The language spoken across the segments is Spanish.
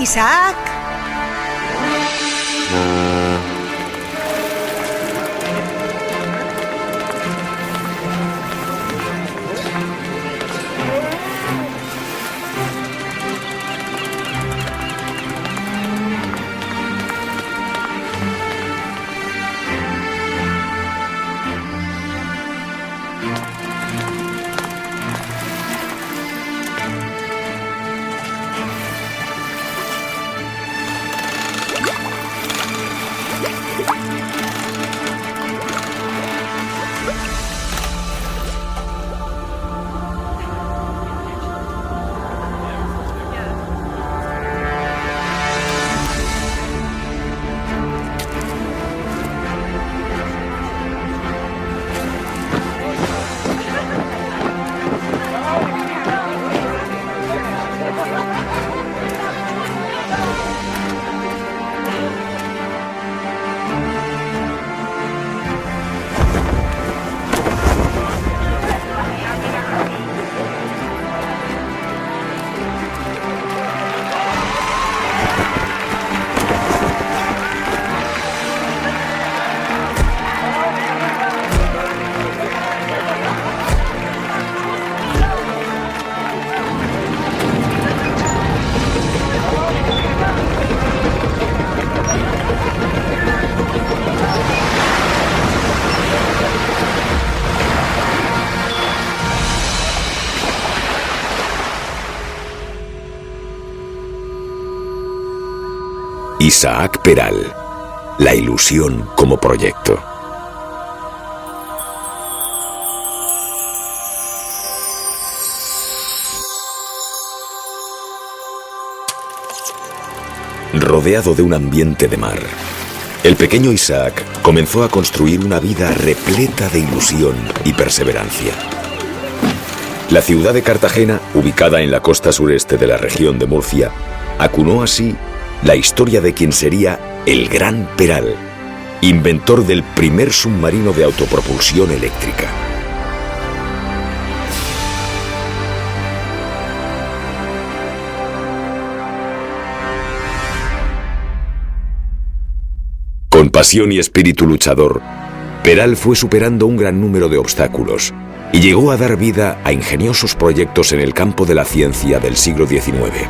Isaac. Isaac Peral, la ilusión como proyecto. Rodeado de un ambiente de mar, el pequeño Isaac comenzó a construir una vida repleta de ilusión y perseverancia. La ciudad de Cartagena, ubicada en la costa sureste de la región de Murcia, acunó así la historia de quien sería el Gran Peral, inventor del primer submarino de autopropulsión eléctrica. Con pasión y espíritu luchador, Peral fue superando un gran número de obstáculos y llegó a dar vida a ingeniosos proyectos en el campo de la ciencia del siglo XIX.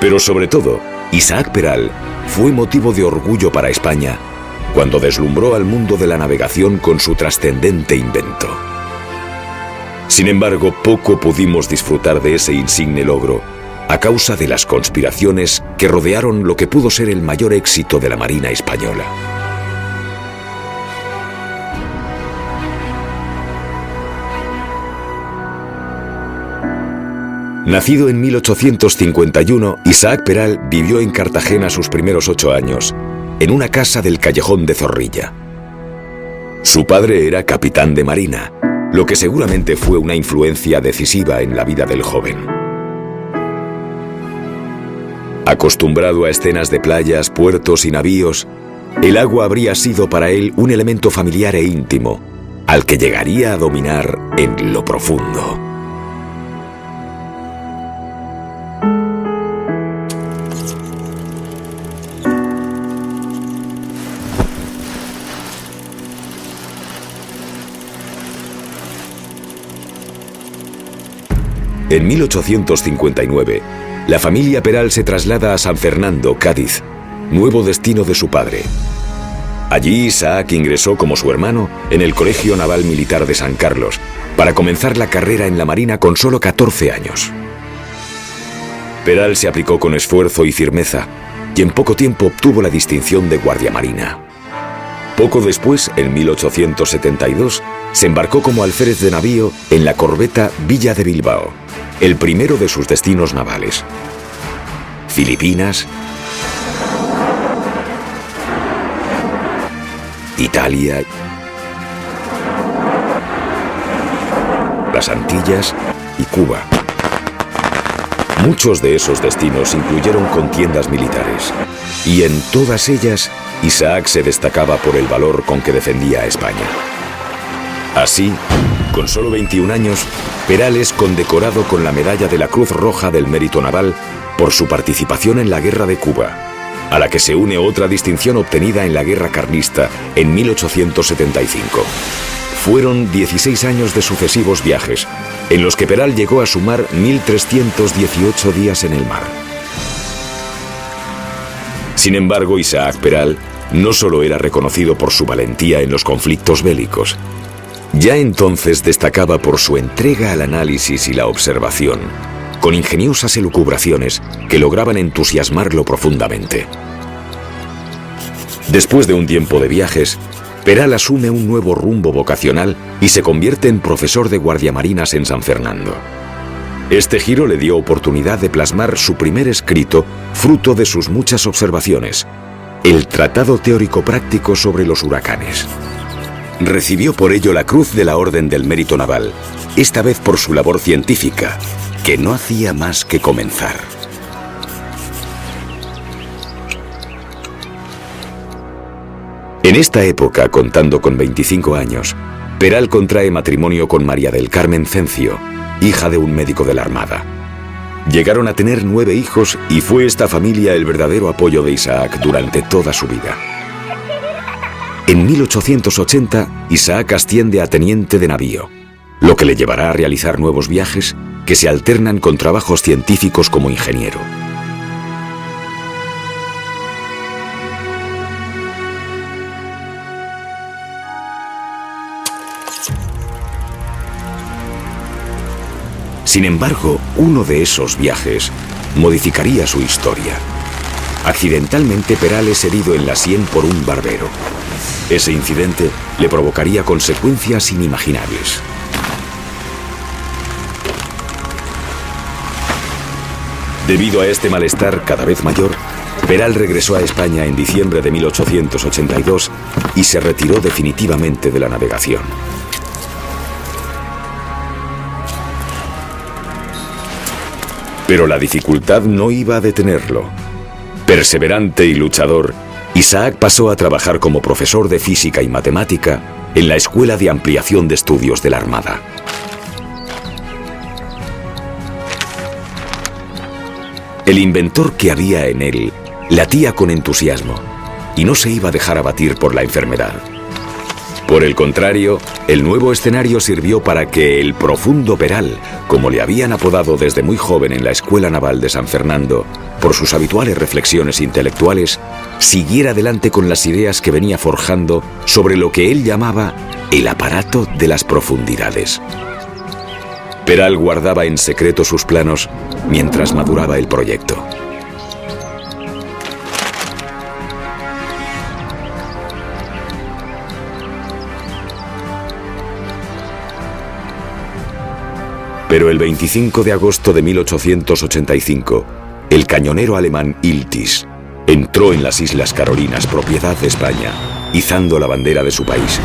Pero sobre todo, Isaac Peral fue motivo de orgullo para España cuando deslumbró al mundo de la navegación con su trascendente invento. Sin embargo, poco pudimos disfrutar de ese insigne logro a causa de las conspiraciones que rodearon lo que pudo ser el mayor éxito de la Marina española. Nacido en 1851, Isaac Peral vivió en Cartagena sus primeros 8 años, en una casa del Callejón de Zorrilla. Su padre era capitán de marina, lo que seguramente fue una influencia decisiva en la vida del joven. Acostumbrado a escenas de playas, puertos y navíos, el agua habría sido para él un elemento familiar e íntimo, al que llegaría a dominar en lo profundo. En 1859, la familia Peral se traslada a San Fernando, Cádiz, nuevo destino de su padre. Allí Isaac ingresó como su hermano en el Colegio Naval Militar de San Carlos, para comenzar la carrera en la Marina con solo 14 años. Peral se aplicó con esfuerzo y firmeza, y en poco tiempo obtuvo la distinción de guardiamarina. Poco después, en 1872, se embarcó como alférez de navío en la corbeta Villa de Bilbao, el primero de sus destinos navales. Filipinas, Italia, las Antillas y Cuba. Muchos de esos destinos incluyeron contiendas militares, y en todas ellas Isaac se destacaba por el valor con que defendía a España. Así, Con solo 21 años, Peral es condecorado con la medalla de la Cruz Roja del Mérito Naval por su participación en la Guerra de Cuba, a la que se une otra distinción obtenida en la Guerra Carlista en 1875. Fueron 16 años de sucesivos viajes, en los que Peral llegó a sumar 1.318 días en el mar. Sin embargo, Isaac Peral no solo era reconocido por su valentía en los conflictos bélicos. Ya entonces destacaba por su entrega al análisis y la observación, con ingeniosas elucubraciones que lograban entusiasmarlo profundamente. Después de un tiempo de viajes, Peral asume un nuevo rumbo vocacional y se convierte en profesor de guardiamarinas en San Fernando. Este giro le dio oportunidad de plasmar su primer escrito, fruto de sus muchas observaciones, el Tratado Teórico Práctico sobre los huracanes. Recibió por ello la Cruz de la Orden del Mérito Naval, esta vez por su labor científica, que no hacía más que comenzar. En esta época, contando con 25 años, Peral contrae matrimonio con María del Carmen Cencio, hija de un médico de la Armada. Llegaron a tener 9 hijos y fue esta familia el verdadero apoyo de Isaac durante toda su vida. En 1880, Isaac asciende a teniente de navío, lo que le llevará a realizar nuevos viajes que se alternan con trabajos científicos como ingeniero. Sin embargo, uno de esos viajes modificaría su historia. Accidentalmente, Peral es herido en la sien por un barbero. Ese incidente le provocaría consecuencias inimaginables. Debido a este malestar cada vez mayor, Peral regresó a España en diciembre de 1882 y se retiró definitivamente de la navegación. Pero la dificultad no iba a detenerlo. Perseverante y luchador, Isaac pasó a trabajar como profesor de física y matemática en la Escuela de Ampliación de Estudios de la Armada. El inventor que había en él latía con entusiasmo y no se iba a dejar abatir por la enfermedad. Por el contrario, el nuevo escenario sirvió para que el profundo Peral, como le habían apodado desde muy joven en la Escuela Naval de San Fernando, por sus habituales reflexiones intelectuales, siguiera adelante con las ideas que venía forjando sobre lo que él llamaba el aparato de las profundidades. Peral guardaba en secreto sus planos mientras maduraba el proyecto. Pero el 25 de agosto de 1885, el cañonero alemán Iltis entró en las Islas Carolinas, propiedad de España, izando la bandera de su país.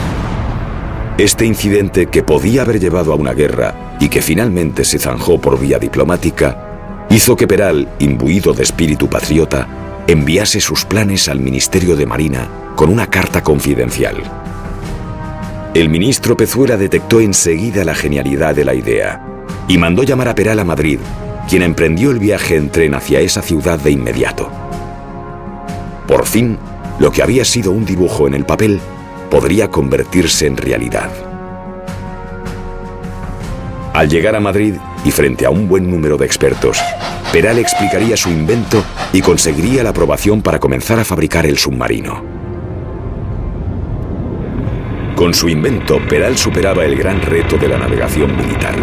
Este incidente, que podía haber llevado a una guerra y que finalmente se zanjó por vía diplomática, hizo que Peral, imbuido de espíritu patriota, enviase sus planes al Ministerio de Marina con una carta confidencial. El ministro Pezuela detectó enseguida la genialidad de la idea y mandó llamar a Peral a Madrid, quien emprendió el viaje en tren hacia esa ciudad de inmediato. Por fin, lo que había sido un dibujo en el papel podría convertirse en realidad. Al llegar a Madrid y frente a un buen número de expertos, Peral explicaría su invento y conseguiría la aprobación para comenzar a fabricar el submarino. Con su invento, Peral superaba el gran reto de la navegación militar.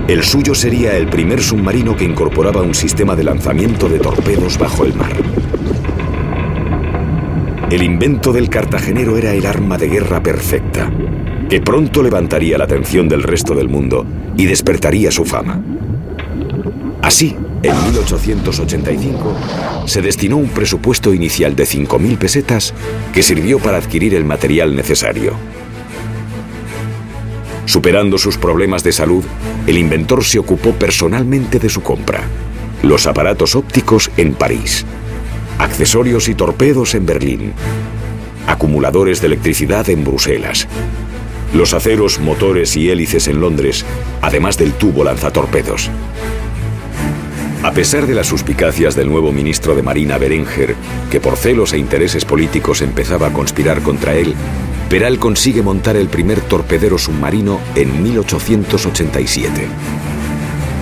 El suyo sería el primer submarino que incorporaba un sistema de lanzamiento de torpedos bajo el mar. El invento del cartagenero era el arma de guerra perfecta, que pronto levantaría la atención del resto del mundo y despertaría su fama. Así, en 1885, se destinó un presupuesto inicial de 5.000 pesetas que sirvió para adquirir el material necesario. Superando sus problemas de salud, el inventor se ocupó personalmente de su compra. Los aparatos ópticos en París, accesorios y torpedos en Berlín, acumuladores de electricidad en Bruselas, los aceros, motores y hélices en Londres, además del tubo lanzatorpedos. A pesar de las suspicacias del nuevo ministro de Marina Berenguer, que por celos e intereses políticos empezaba a conspirar contra él, Peral consigue montar el primer torpedero submarino en 1887.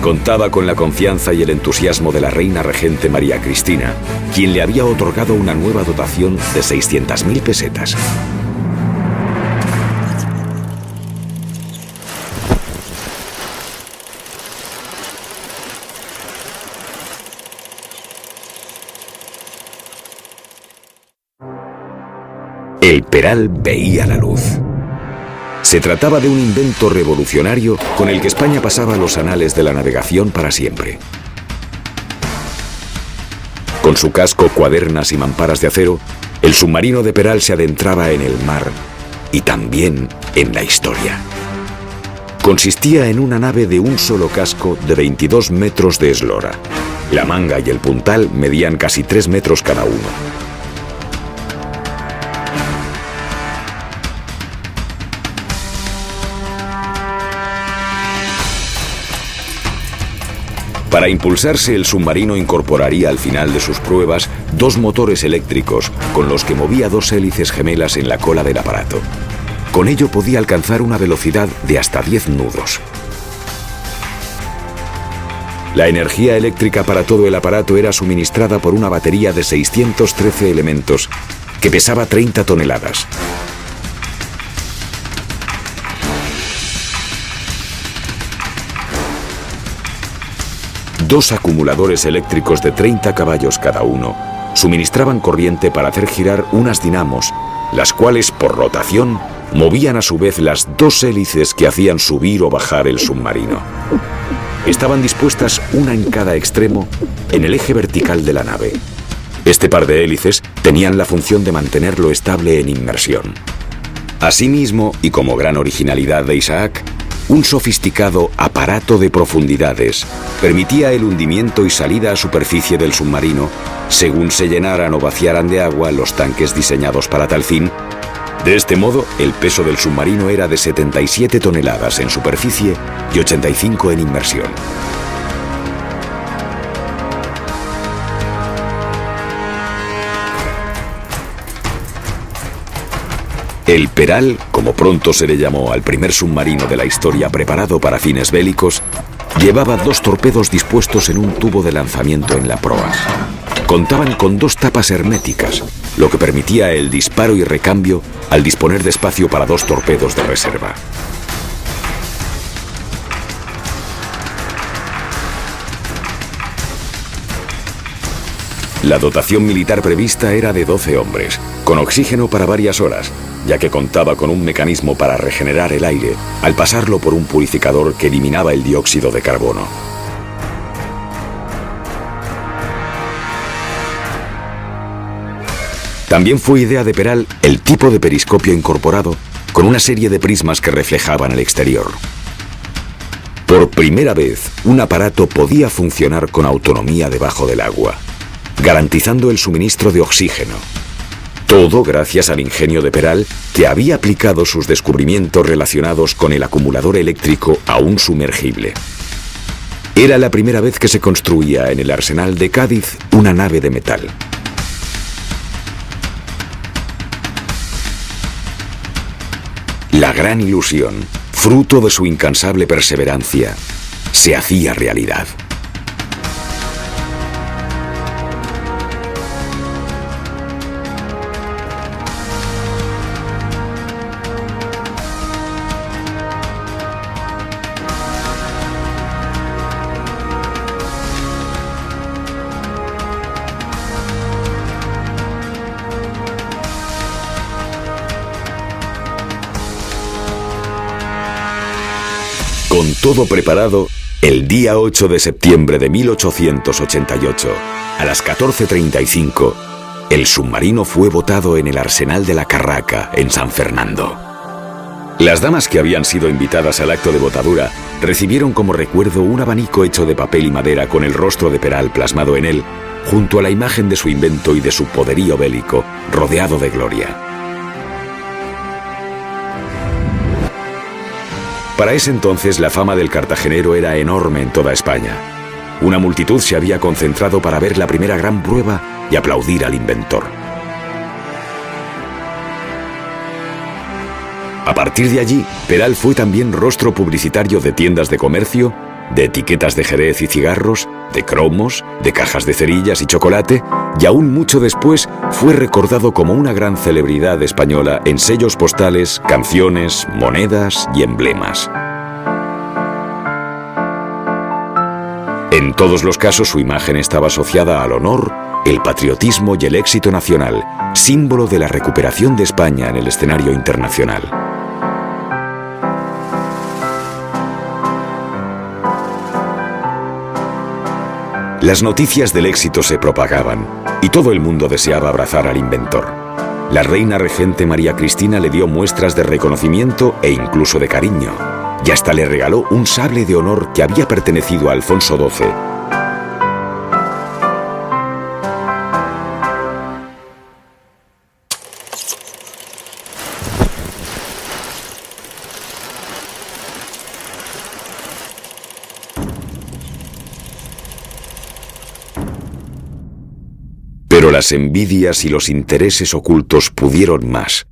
Contaba con la confianza y el entusiasmo de la reina regente María Cristina, quien le había otorgado una nueva dotación de 600.000 pesetas. El Peral veía la luz. Se trataba de un invento revolucionario con el que España pasaba a los anales de la navegación para siempre. Con su casco, cuadernas y mamparas de acero, el submarino de Peral se adentraba en el mar y también en la historia. Consistía en una nave de un solo casco de 22 metros de eslora. La manga y el puntal medían casi 3 metros cada uno. Para impulsarse, el submarino incorporaría al final de sus pruebas 2 motores eléctricos con los que movía 2 hélices gemelas en la cola del aparato. Con ello podía alcanzar una velocidad de hasta 10 nudos. La energía eléctrica para todo el aparato era suministrada por una batería de 613 elementos que pesaba 30 toneladas. Dos acumuladores eléctricos de 30 caballos cada uno suministraban corriente para hacer girar unas dinamos, las cuales, por rotación, movían a su vez las 2 hélices que hacían subir o bajar el submarino. Estaban dispuestas una en cada extremo en el eje vertical de la nave. Este par de hélices tenían la función de mantenerlo estable en inmersión. Asimismo, y como gran originalidad de Isaac, un sofisticado aparato de profundidades permitía el hundimiento y salida a superficie del submarino según se llenaran o vaciaran de agua los tanques diseñados para tal fin. De este modo, el peso del submarino era de 77 toneladas en superficie y 85 en inmersión. El Peral, como pronto se le llamó al primer submarino de la historia preparado para fines bélicos, llevaba 2 torpedos dispuestos en un tubo de lanzamiento en la proa. Contaban con 2 tapas herméticas, lo que permitía el disparo y recambio al disponer de espacio para 2 torpedos de reserva. La dotación militar prevista era de 12 hombres, con oxígeno para varias horas, ya que contaba con un mecanismo para regenerar el aire al pasarlo por un purificador que eliminaba el dióxido de carbono. También fue idea de Peral el tipo de periscopio incorporado con una serie de prismas que reflejaban el exterior. Por primera vez, un aparato podía funcionar con autonomía debajo del agua, garantizando el suministro de oxígeno. Todo gracias al ingenio de Peral, que había aplicado sus descubrimientos relacionados con el acumulador eléctrico a un sumergible. Era la primera vez que se construía en el arsenal de Cádiz una nave de metal. La gran ilusión, fruto de su incansable perseverancia, se hacía realidad. Con todo preparado, el día 8 de septiembre de 1888, a las 14:35, el submarino fue botado en el arsenal de la Carraca, en San Fernando. Las damas que habían sido invitadas al acto de botadura recibieron como recuerdo un abanico hecho de papel y madera con el rostro de Peral plasmado en él, junto a la imagen de su invento y de su poderío bélico, rodeado de gloria. Para ese entonces la fama del cartagenero era enorme en toda España. Una multitud se había concentrado para ver la primera gran prueba y aplaudir al inventor. A partir de allí, Peral fue también rostro publicitario de tiendas de comercio, de etiquetas de jerez y cigarros, de cromos, de cajas de cerillas y chocolate, y aún mucho después fue recordado como una gran celebridad española en sellos postales, canciones, monedas y emblemas. En todos los casos su imagen estaba asociada al honor, el patriotismo y el éxito nacional, símbolo de la recuperación de España en el escenario internacional. Las noticias del éxito se propagaban y todo el mundo deseaba abrazar al inventor. La reina regente María Cristina le dio muestras de reconocimiento e incluso de cariño, y hasta le regaló un sable de honor que había pertenecido a Alfonso XII. Pero las envidias y los intereses ocultos pudieron más,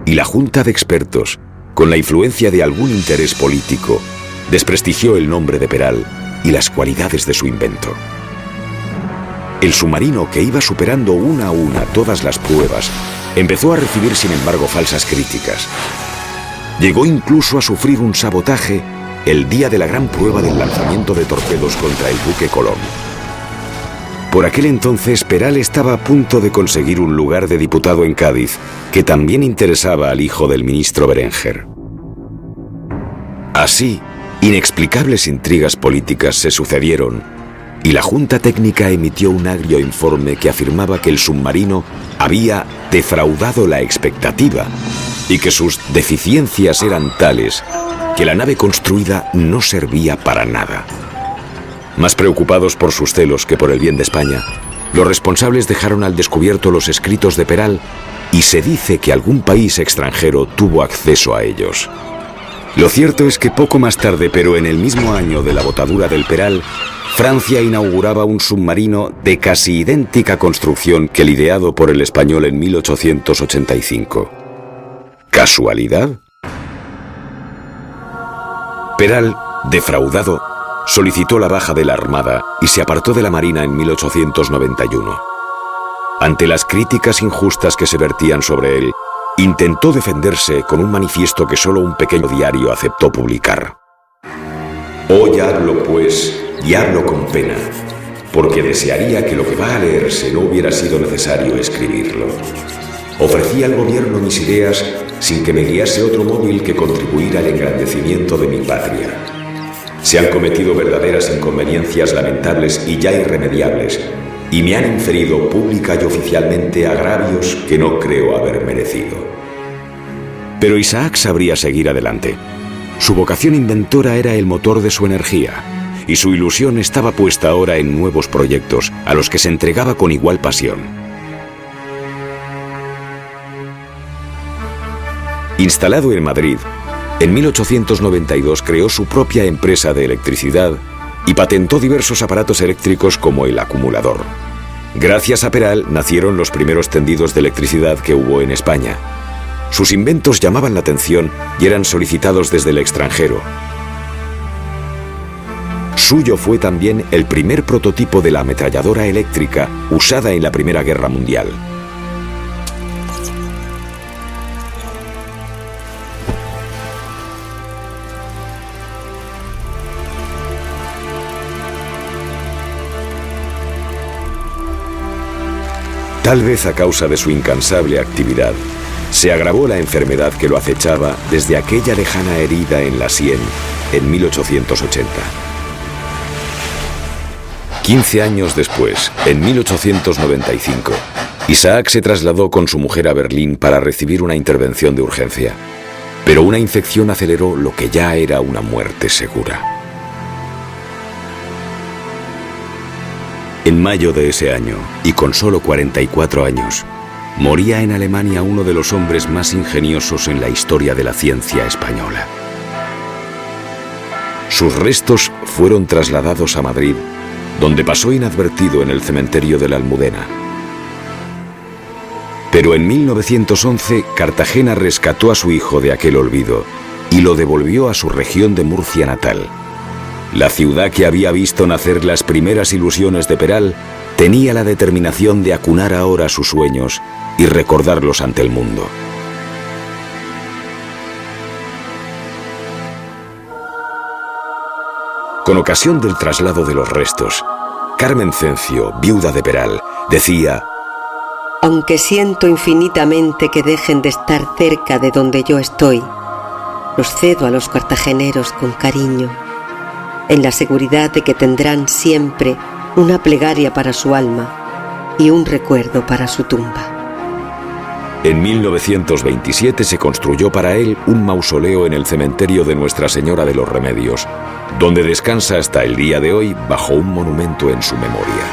y la junta de expertos, con la influencia de algún interés político, desprestigió el nombre de Peral y las cualidades de su invento. El submarino, que iba superando una a una todas las pruebas, empezó a recibir sin embargo falsas críticas. Llegó incluso a sufrir un sabotaje el día de la gran prueba del lanzamiento de torpedos contra el buque Colón. Por aquel entonces, Peral estaba a punto de conseguir un lugar de diputado en Cádiz, que también interesaba al hijo del ministro Berenguer. Así, inexplicables intrigas políticas se sucedieron, y la Junta Técnica emitió un agrio informe que afirmaba que el submarino había defraudado la expectativa y que sus deficiencias eran tales que la nave construida no servía para nada. Más preocupados por sus celos que por el bien de España, los responsables dejaron al descubierto los escritos de Peral y se dice que algún país extranjero tuvo acceso a ellos. Lo cierto es que poco más tarde, pero en el mismo año de la botadura del Peral, Francia inauguraba un submarino de casi idéntica construcción que el ideado por el español en 1885. ¿Casualidad? Peral, defraudado, solicitó la baja de la Armada y se apartó de la Marina en 1891. Ante las críticas injustas que se vertían sobre él, intentó defenderse con un manifiesto que solo un pequeño diario aceptó publicar. Hoy hablo, pues, y hablo con pena, porque desearía que lo que va a leerse no hubiera sido necesario escribirlo. Ofrecí al gobierno mis ideas sin que me guiase otro móvil que contribuir al engrandecimiento de mi patria. Se han cometido verdaderas inconveniencias lamentables y ya irremediables, y me han inferido pública y oficialmente agravios que no creo haber merecido. Pero Isaac sabría seguir adelante. Su vocación inventora era el motor de su energía, y su ilusión estaba puesta ahora en nuevos proyectos, a los que se entregaba con igual pasión. Instalado en Madrid, en 1892 creó su propia empresa de electricidad y patentó diversos aparatos eléctricos como el acumulador. Gracias a Peral nacieron los primeros tendidos de electricidad que hubo en España. Sus inventos llamaban la atención y eran solicitados desde el extranjero. Suyo fue también el primer prototipo de la ametralladora eléctrica usada en la Primera Guerra Mundial. Tal vez a causa de su incansable actividad, se agravó la enfermedad que lo acechaba desde aquella lejana herida en la sien en 1880. 15 años después, en 1895, Isaac se trasladó con su mujer a Berlín para recibir una intervención de urgencia. Pero una infección aceleró lo que ya era una muerte segura. En mayo de ese año, y con solo 44 años, moría en Alemania uno de los hombres más ingeniosos en la historia de la ciencia española. sus restos fueron trasladados a Madrid, donde pasó inadvertido en el cementerio de la Almudena. Pero en 1911, Cartagena rescató a su hijo de aquel olvido y lo devolvió a su región de Murcia natal. La ciudad que había visto nacer las primeras ilusiones de Peral tenía la determinación de acunar ahora sus sueños y recordarlos ante el mundo. Con ocasión del traslado de los restos, Carmen Cencio, viuda de Peral, decía: aunque siento infinitamente que dejen de estar cerca de donde yo estoy, los cedo a los cartageneros con cariño, en la seguridad de que tendrán siempre una plegaria para su alma y un recuerdo para su tumba. En 1927 se construyó para él un mausoleo en el cementerio de Nuestra Señora de los Remedios, donde descansa hasta el día de hoy bajo un monumento en su memoria.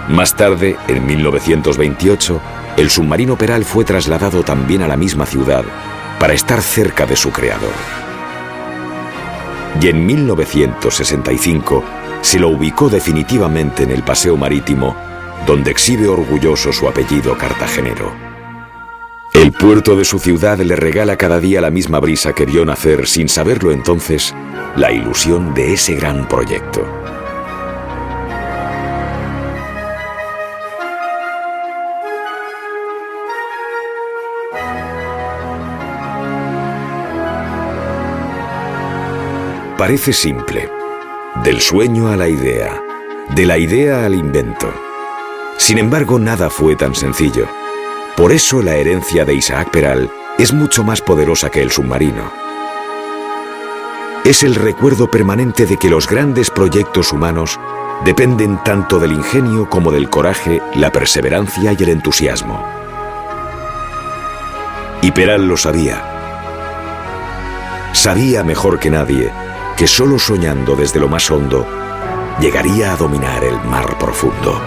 Más tarde, en 1928, el submarino Peral fue trasladado también a la misma ciudad para estar cerca de su creador. Y en 1965 se lo ubicó definitivamente en el Paseo Marítimo, donde exhibe orgulloso su apellido cartagenero. El puerto de su ciudad le regala cada día la misma brisa que vio nacer, sin saberlo entonces, la ilusión de ese gran proyecto. Parece simple, del sueño a la idea, de la idea al invento. Sin embargo, nada fue tan sencillo. Por eso la herencia de Isaac Peral es mucho más poderosa que el submarino. Es el recuerdo permanente de que los grandes proyectos humanos dependen tanto del ingenio como del coraje, la perseverancia y el entusiasmo. Y Peral lo sabía. Sabía mejor que nadie que solo soñando desde lo más hondo llegaría a dominar el mar profundo.